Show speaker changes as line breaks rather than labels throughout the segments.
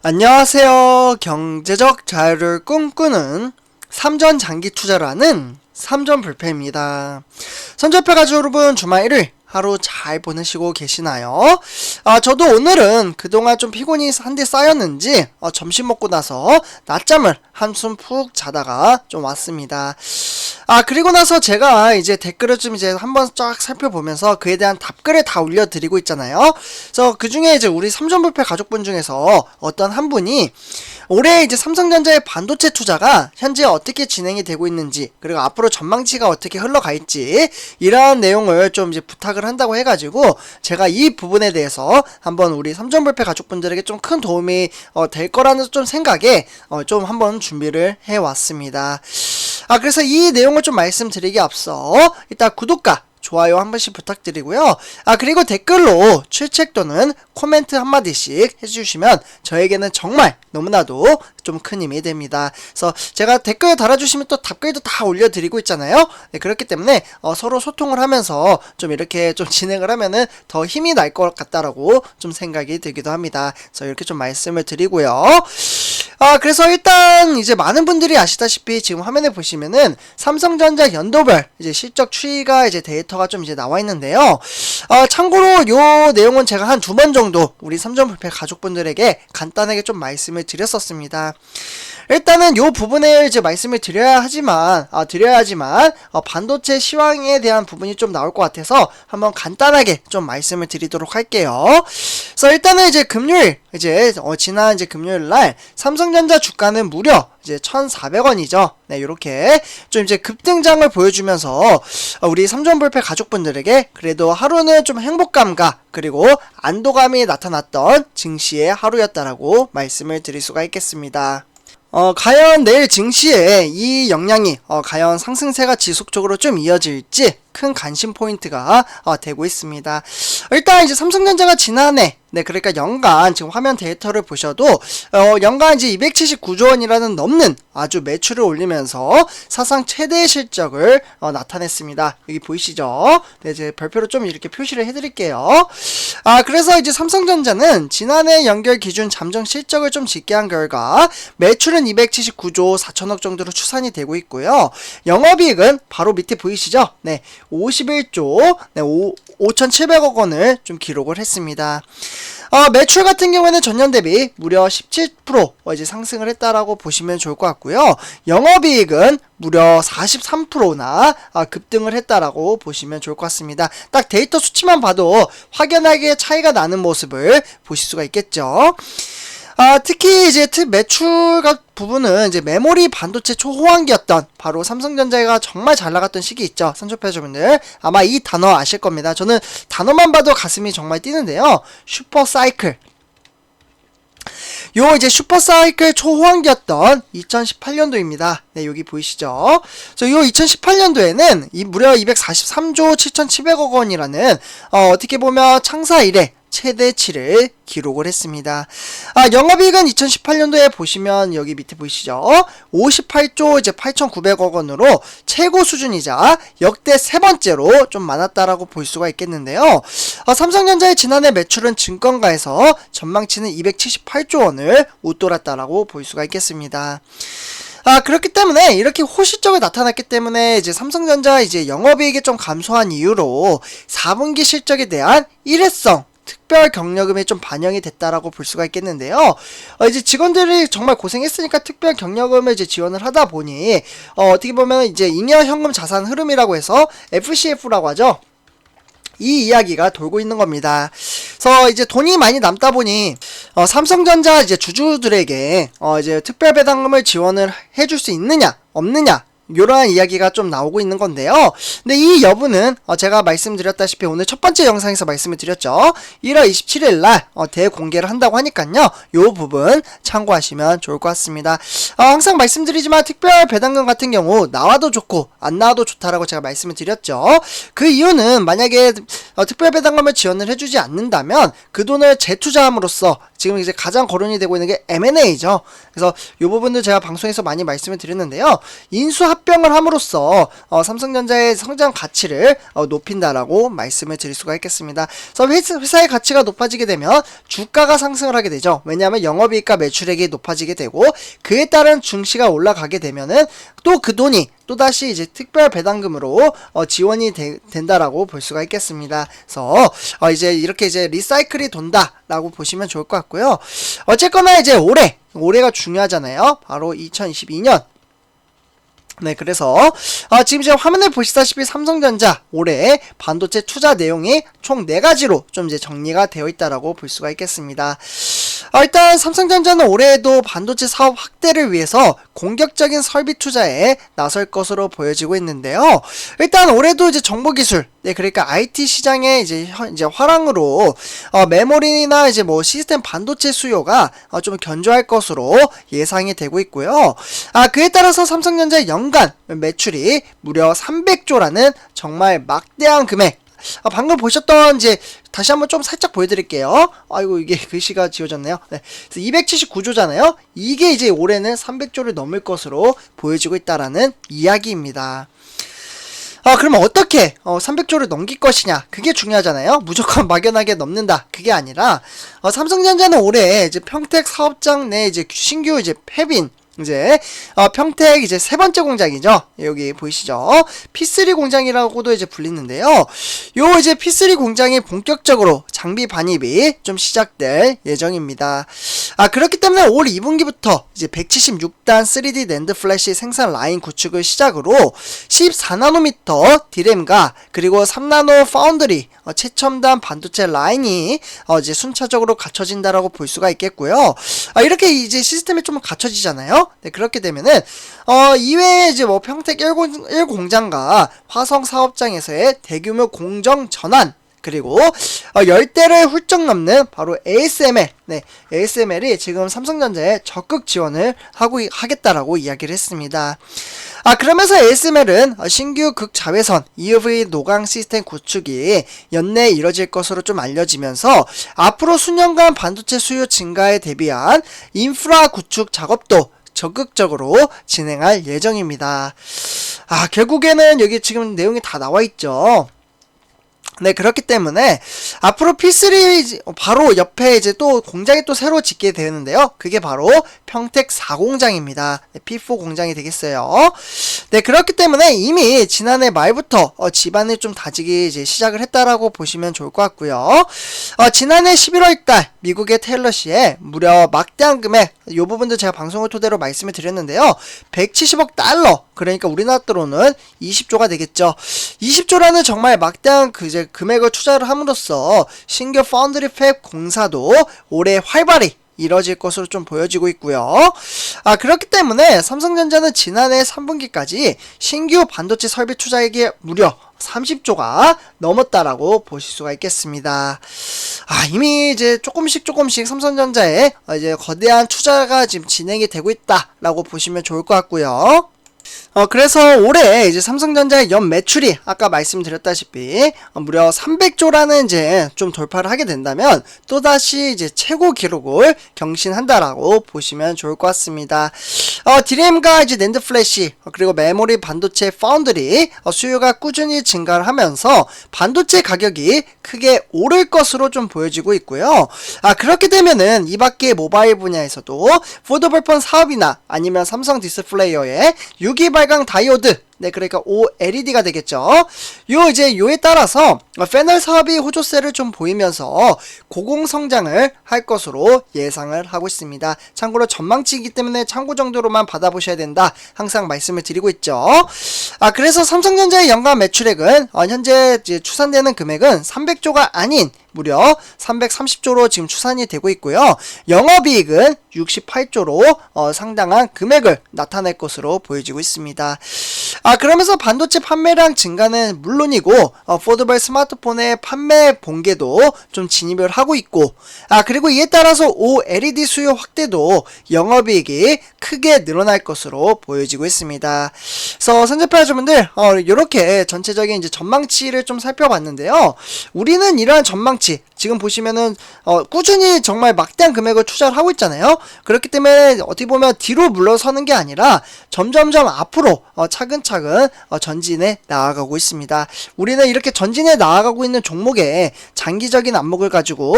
안녕하세요. 경제적 자유를 꿈꾸는 삼전 장기 투자라는 삼전불패입니다. 선전패 가족 여러분, 주말 1일 하루 잘 보내시고 계시나요? 저도 오늘은 그동안 좀 피곤이 한데 쌓였는지 점심 먹고 나서 낮잠을 한숨 푹 자다가 좀 왔습니다. 그리고 나서 제가 이제 댓글을 좀 이제 한번 쫙 살펴보면서 그에 대한 답글을 다 올려드리고 있잖아요. 그래서 그 중에 이제 우리 삼전불패 가족분 중에서 어떤 한 분이 올해 이제 삼성전자의 반도체 투자가 현재 어떻게 진행이 되고 있는지, 그리고 앞으로 전망치가 어떻게 흘러갈지, 이러한 내용을 좀 이제 부탁을 한다고 해가지고 제가 이 부분에 대해서 한번 우리 삼전불패 가족분들에게 좀 큰 도움이 될 거라는 좀 생각에 좀 한번 준비를 해왔습니다. 그래서 이 내용을 좀 말씀드리기 앞서 일단 구독과 좋아요 한 번씩 부탁드리고요. 그리고 댓글로 출첵 또는 코멘트 한마디씩 해주시면 저에게는 정말 너무나도 좀 큰 힘이 됩니다. 그래서 제가 댓글 달아주시면 또 답글도 다 올려드리고 있잖아요. 네, 그렇기 때문에 서로 소통을 하면서 좀 이렇게 좀 진행을 하면은 더 힘이 날 것 같다라고 좀 생각이 들기도 합니다. 그래서 이렇게 좀 말씀을 드리고요. 그래서 일단 이제 많은 분들이 아시다시피 지금 화면에 보시면은 삼성전자 연도별 이제 실적 추이가 이제 데이터가 좀 이제 나와 있는데요. 참고로 요 내용은 제가 한 2번 정도 우리 삼전불패 가족분들에게 간단하게 좀 말씀을 드렸었습니다. 일단은 요 부분에 이제 말씀을 드려야지만 반도체 시황에 대한 부분이 좀 나올 것 같아서 한번 간단하게 좀 말씀을 드리도록 할게요. 그래서 일단은 이제 금요일 지난 이제 금요일 날 삼성전자 주가는 무려 이제 1,400원이죠. 네, 요렇게 좀 이제 급등장을 보여주면서 우리 삼전불패 가족분들에게 그래도 하루는 좀 행복감과 그리고 안도감이 나타났던 증시의 하루였다라고 말씀을 드릴 수가 있겠습니다. 과연 내일 증시에 이 영향이 과연 상승세가 지속적으로 좀 이어질지 큰 관심 포인트가 되고 있습니다. 일단 이제 삼성전자가 지난해 그러니까 연간 지금 화면 데이터를 보셔도 연간 이제 279조 원이라는 넘는 아주 매출을 올리면서 사상 최대의 실적을 나타냈습니다. 여기 보이시죠? 네, 이제 별표로 좀 이렇게 표시를 해드릴게요. 그래서 이제 삼성전자는 지난해 연결 기준 잠정 실적을 좀 집계한 결과 매출은 279조 4천억 정도로 추산이 되고 있고요. 영업이익은 바로 밑에 보이시죠? 네, 51조 5,700억 원을 좀 기록을 했습니다. 매출 같은 경우에는 전년 대비 무려 17% 이제 상승을 했다라고 보시면 좋을 것 같고요. 영업이익은 무려 43%나 급등을 했다라고 보시면 좋을 것 같습니다. 딱 데이터 수치만 봐도 확연하게 차이가 나는 모습을 보실 수가 있겠죠. 특히 이제 매출 부분은 이제 메모리 반도체 초호황기였던 바로 삼성전자가 정말 잘 나갔던 시기 있죠. 삼전패자분들 아마 이 단어 아실 겁니다. 저는 단어만 봐도 가슴이 정말 뛰는데요. 슈퍼사이클. 요 이제 슈퍼사이클 초호황기였던 2018년도입니다. 네, 여기 보이시죠? 요 2018년도에는 무려 243조 7,700억 원이라는 어떻게 보면 창사 이래 최대치를 기록을 했습니다. 영업이익은 2018년도에 보시면 여기 밑에 보이시죠? 58조 이제 8,900억 원으로 최고 수준이자 역대 세 번째로 좀 많았다라고 볼 수가 있겠는데요. 삼성전자의 지난해 매출은 증권가에서 전망치는 278조 원을 웃돌았다라고 볼 수가 있겠습니다. 그렇기 때문에 이렇게 호실적으로 나타났기 때문에 이제 삼성전자 이제 영업이익이 좀 감소한 이유로 4분기 실적에 대한 일회성 특별 경력금이 좀 반영이 됐다라고 볼 수가 있겠는데요. 이제 직원들이 정말 고생했으니까 특별 경력금을 이제 지원을 하다 보니 어떻게 보면 이제 잉여 현금 자산 흐름이라고 해서 FCF라고 하죠. 이 이야기가 돌고 있는 겁니다. 그래서 이제 돈이 많이 남다 보니 삼성전자 이제 주주들에게 이제 특별 배당금을 지원을 해줄 수 있느냐 없느냐 요러한 이야기가 좀 나오고 있는 건데요. 근데 이 여부는 제가 말씀드렸다시피 오늘 첫 번째 영상에서 말씀을 드렸죠. 1월 27일 날 대공개를 한다고 하니까요. 요 부분 참고하시면 좋을 것 같습니다. 항상 말씀드리지만 특별 배당금 같은 경우 나와도 좋고 안 나와도 좋다라고 제가 말씀을 드렸죠. 그 이유는 만약에 특별 배당금을 지원을 해주지 않는다면 그 돈을 재투자함으로써 지금 이제 가장 거론이 되고 있는 게 M&A죠. 그래서 이 부분도 제가 방송에서 많이 말씀을 드렸는데요. 인수합병 합병을 함으로써 삼성전자의 성장 가치를 높인다라고 말씀을 드릴 수가 있겠습니다. 그래서 회사의 가치가 높아지게 되면 주가가 상승을 하게 되죠. 왜냐하면 영업이익과 매출액이 높아지게 되고 그에 따른 증시가 올라가게 되면은 또 그 돈이 또다시 이제 특별 배당금으로 지원이 된다라고 볼 수가 있겠습니다. 그래서 이제 이렇게 이제 리사이클이 돈다라고 보시면 좋을 것 같고요. 어쨌거나 이제 올해가 중요하잖아요. 바로 2022년. 네, 그래서 지금 이제 화면에 보시다시피 삼성전자 올해 반도체 투자 내용이 총 4가지로 좀 이제 정리가 되어 있다라고 볼 수가 있겠습니다. 일단 삼성전자는 올해에도 반도체 사업 확대를 위해서 공격적인 설비 투자에 나설 것으로 보여지고 있는데요. 일단 올해도 이제 정보기술, 네, 그러니까 IT 시장의 이제 화랑으로 메모리나 이제 뭐 시스템 반도체 수요가 좀 견조할 것으로 예상이 되고 있고요. 그에 따라서 삼성전자의 연간 매출이 무려 300조라는 정말 막대한 금액. 방금 보셨던 이제 다시 한번 좀 살짝 보여드릴게요. 아이고 이게 글씨가 지워졌네요. 네, 279조잖아요. 이게 이제 올해는 300조를 넘을 것으로 보여지고 있다라는 이야기입니다. 그러면 어떻게 300조를 넘길 것이냐, 그게 중요하잖아요. 무조건 막연하게 넘는다, 그게 아니라 삼성전자는 올해 이제 평택 사업장 내 이제 신규 이제 팹인 이제 평택 이제 3번째 공장이죠. 여기 보이시죠? P3 공장이라고도 이제 불리는데요. 요 이제 P3 공장이 본격적으로 장비 반입이 좀 시작될 예정입니다. 그렇기 때문에 올 2분기부터 이제 176단 3D 낸드 플래시 생산 라인 구축을 시작으로 14나노미터 디램과 그리고 3나노 파운드리 최첨단 반도체 라인이 이제 순차적으로 갖춰진다라고 볼 수가 있겠고요. 이렇게 이제 시스템이 좀 갖춰지잖아요. 네, 그렇게 되면은 이외에 이제 뭐 평택 1공장과 화성 사업장에서의 대규모 공정 전환, 그리고 10대를 훌쩍 넘는 바로 ASML, 네, ASML이 지금 삼성전자에 적극 지원을 하겠다라고 이야기를 했습니다. 그러면서 ASML은 신규 극자외선 EUV 노광 시스템 구축이 연내에 이뤄질 것으로 좀 알려지면서 앞으로 수년간 반도체 수요 증가에 대비한 인프라 구축 작업도 적극적으로 진행할 예정입니다. 결국에는 여기 지금 내용이 다 나와 있죠. 네, 그렇기 때문에 앞으로 P3 바로 옆에 이제 또 공장이 또 새로 짓게 되는데요. 그게 바로 평택 4공장입니다. 네, P4 공장이 되겠어요. 네, 그렇기 때문에 이미 지난해 말부터 집안을 좀 다지기 이제 시작을 했다라고 보시면 좋을 것 같고요. 지난해 11월달 미국의 테일러시에 무려 막대한 금액, 이 부분도 제가 방송을 토대로 말씀을 드렸는데요. 170억 달러, 그러니까 우리나라 돈으로는 20조가 되겠죠. 20조라는 정말 막대한 이제 금액을 투자를 함으로써 신규 파운드리 팹 공사도 올해 활발히 이뤄질 것으로 좀 보여지고 있고요. 그렇기 때문에 삼성전자는 지난해 3분기까지 신규 반도체 설비 투자액이 무려 30조가 넘었다라고 보실 수가 있겠습니다. 이미 이제 조금씩 삼성전자에 이제 거대한 투자가 지금 진행이 되고 있다라고 보시면 좋을 것 같고요. 그래서 올해 이제 삼성전자의 연 매출이 아까 말씀드렸다시피 무려 300조라는 이제 좀 돌파를 하게 된다면 또다시 이제 최고 기록을 경신한다라고 보시면 좋을 것 같습니다. DRAM과 이제 낸드 플래시 그리고 메모리 반도체 파운드리 수요가 꾸준히 증가를 하면서 반도체 가격이 크게 오를 것으로 좀 보여지고 있고요. 그렇게 되면은 이 밖에 모바일 분야에서도 폴더블폰 사업이나 아니면 삼성 디스플레이어의 유기발광 다이오드, 네, 그러니까 OLED가 되겠죠. 요에 따라서 패널 사업이 호조세를 좀 보이면서 고공성장을 할 것으로 예상을 하고 있습니다. 참고로 전망치이기 때문에 참고 정도로만 받아보셔야 된다, 항상 말씀을 드리고 있죠. 그래서 삼성전자의 연간 매출액은 현재 이제 추산되는 금액은 300조가 아닌 무려 330조로 지금 추산이 되고 있고요. 영업이익은 68조로 상당한 금액을 나타낼 것으로 보여지고 있습니다. 그러면서 반도체 판매량 증가는 물론이고 폴더블 스마트폰의 판매 본계도 좀 진입을 하고 있고, 그리고 이에 따라서 OLED 수요 확대도 영업이익이 크게 늘어날 것으로 보여지고 있습니다. 그래서 선제파여러분들 이렇게 전체적인 이제 전망치를 좀 살펴봤는데요. 우리는 이러한 전망치 지금 보시면은 꾸준히 정말 막대한 금액을 투자를 하고 있잖아요. 그렇기 때문에 어떻게 보면 뒤로 물러서는 게 아니라 점점점 앞으로 차근차근 전진해 나아가고 있습니다. 우리는 이렇게 전진해 나아가고 있는 종목에 장기적인 안목을 가지고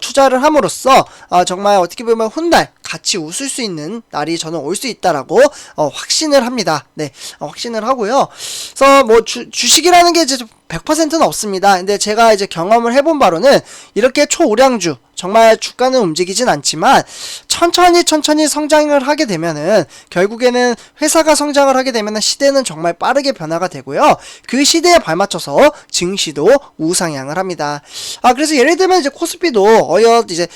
투자를 함으로써 정말 어떻게 보면 훗날 같이 웃을 수 있는 날이 저는 올 수 있다라고 확신을 합니다. 네, 확신을 하고요. 그래서 뭐 주식이라는 게 이제 100%는 없습니다. 근데 제가 이제 경험을 해본 바로는 이렇게 초우량주 정말 주가는 움직이진 않지만 천천히 성장을 하게 되면은 결국에는 회사가 성장을 하게 되면은 시대는 정말 빠르게 변화가 되고요. 그 시대에 발맞춰서 증시도 우상향을 합니다. 그래서 예를 들면 이제 코스피도 이제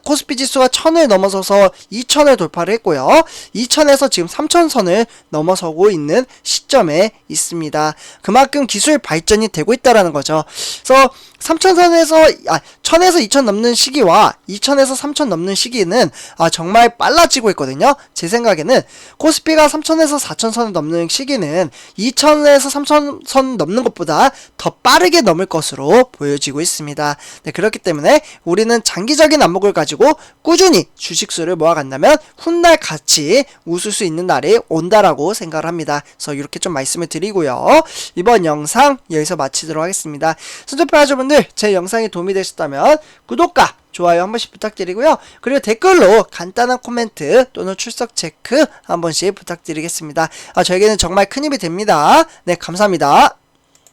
코스피 지수가 1000을 넘어서서 2000을 돌파를 했고요. 2000에서 지금 3000선을 넘어서고 있는 시점에 있습니다. 그만큼 기술 발전이 되고 있다라는 거죠. 그래서 1000에서 2000 넘는 시기와 2000에서 3000 넘는 시기는 정말 빨라지고 있거든요. 제 생각에는 코스피가 3000에서 4000선을 넘는 시기는 2000에서 3000선 넘는 것보다 더 빠르게 넘을 것으로 보여지고 있습니다. 네, 그렇기 때문에 우리는 장기적인 안목을 가지고 꾸준히 주식수를 모아간다면 훗날 같이 웃을 수 있는 날이 온다라고 생각을 합니다. 그래서 이렇게 좀 말씀을 드리고요. 이번 영상 여기서 마치도록 하겠습니다. 선조파여러분들 제 영상이 도움이 되셨다면 구독과 좋아요 한 번씩 부탁드리고요. 그리고 댓글로 간단한 코멘트 또는 출석 체크 한 번씩 부탁드리겠습니다. 저에게는 정말 큰 힘이 됩니다. 네, 감사합니다.